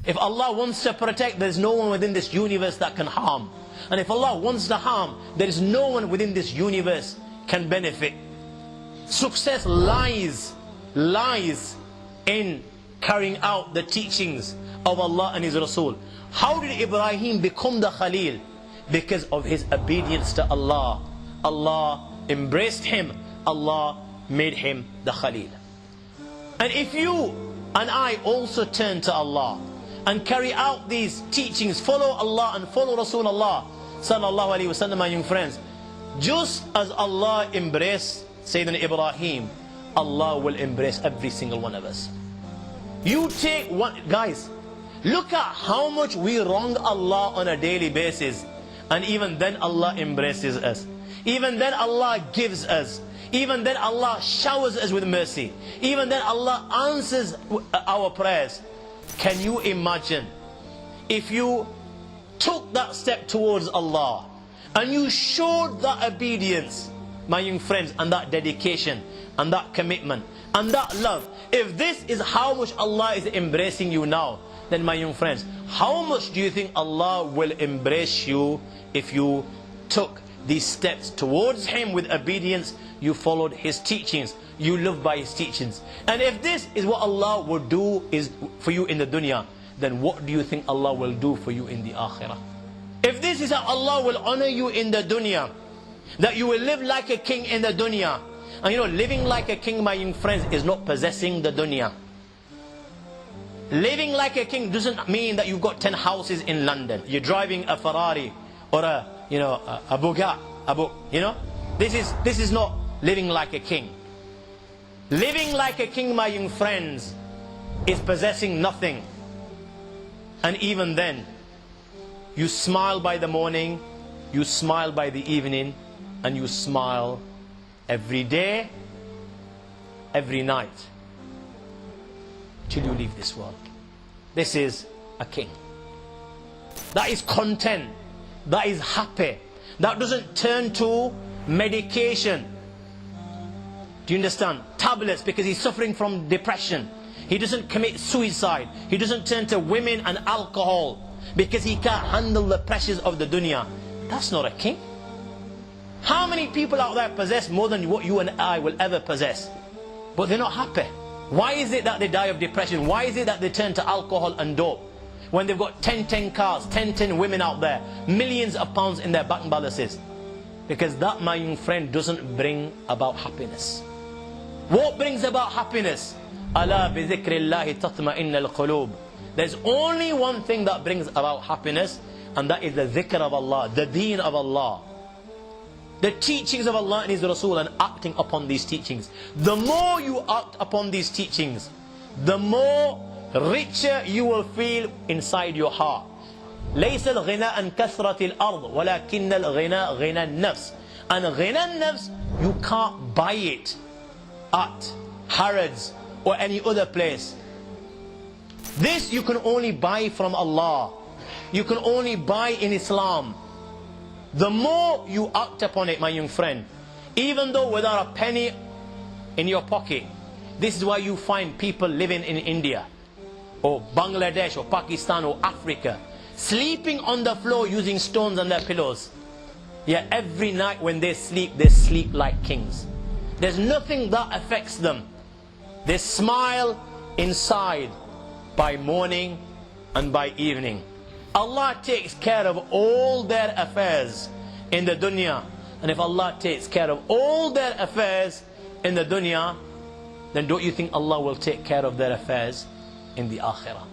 If Allah wants to protect, there is no one within this universe that can harm. And if Allah wants to harm, there is no one within this universe can benefit. Success lies in carrying out the teachings of Allah and His Rasul. How did Ibrahim become the Khalil? Because of his obedience to Allah. Allah embraced him. Allah made him the Khalil. And if you and I also turn to Allah and carry out these teachings, follow Allah and follow Rasulullah sallallahu alaihi wasallam, my young friends, just as Allah embraced Sayyidina Ibrahim, Allah will embrace every single one of us. You take one, guys, look at how much we wrong Allah on a daily basis, and even then Allah embraces us. Even then Allah gives us. Even then Allah showers us with mercy. Even then Allah answers our prayers. Can you imagine if you took that step towards Allah and you showed that obedience, my young friends, and that dedication and that commitment and that love? If this is how much Allah is embracing you now, then my young friends, how much do you think Allah will embrace you if you took these steps towards Him with obedience? You followed His teachings, you live by His teachings. And if this is what Allah will do is for you in the dunya, then what do you think Allah will do for you in the akhirah? If this is how Allah will honor you in the dunya, that you will live like a king in the dunya. And you know, living like a king, my young friends, is not possessing the dunya. Living like a king doesn't mean that you've got 10 houses in London. You're driving a Ferrari or a Bugatti, This is not living like a king. Living like a king, my young friends, is possessing nothing. And even then, you smile by the morning, you smile by the evening, and you smile every day, every night, till you leave this world. This is a king. That is content. That is happy. That doesn't turn to medication. Do you understand? Tablets, because he's suffering from depression. He doesn't commit suicide. He doesn't turn to women and alcohol because he can't handle the pressures of the dunya. That's not a king. How many people out there possess more than what you and I will ever possess, but they're not happy? Why is it that they die of depression? Why is it that they turn to alcohol and dope when they've got 10 cars, 10 women out there, millions of pounds in their bank balances? Because that, my young friend, doesn't bring about happiness. What brings about happiness? Ala bi dhikrillahi tatma'innal qulub. There's only one thing that brings about happiness, and that is the dhikr of Allah, the deen of Allah, the teachings of Allah and His Rasul, and acting upon these teachings. The more you act upon these teachings, the more richer you will feel inside your heart. ليس الغنى عن كثرة الأرض ولكن الغنى غنى النفس. And غنى النفس, you can't buy it at Harrods or any other place. This you can only buy from Allah. You can only buy in Islam. The more you act upon it, my young friend, even though without a penny in your pocket. This is why you find people living in India or Bangladesh or Pakistan or Africa sleeping on the floor using stones on their pillows. Yet every night when they sleep like kings. There's nothing that affects them. They smile inside by morning and by evening. Allah takes care of all their affairs in the dunya. And if Allah takes care of all their affairs in the dunya, then don't you think Allah will take care of their affairs in the akhirah?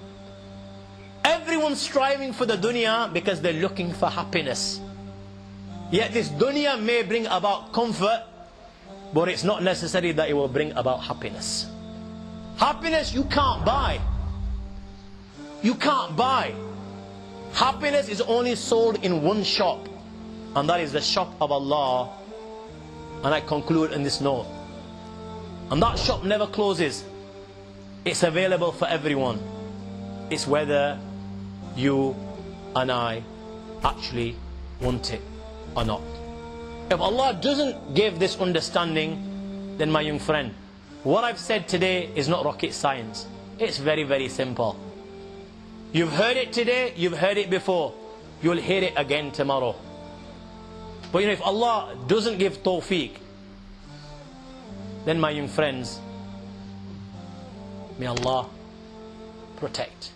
Everyone's striving for the dunya because they're looking for happiness. Yet this dunya may bring about comfort, but it's not necessary that it will bring about happiness. Happiness you can't buy. You can't buy. Happiness is only sold in one shop, and that is the shop of Allah. And I conclude in this note. And that shop never closes. It's available for everyone. It's whether you and I actually want it or not. If Allah doesn't give this understanding, then my young friend, what I've said today is not rocket science. It's very, very simple. You've heard it today, you've heard it before. You'll hear it again tomorrow. But if Allah doesn't give tawfiq, then my young friends, may Allah protect.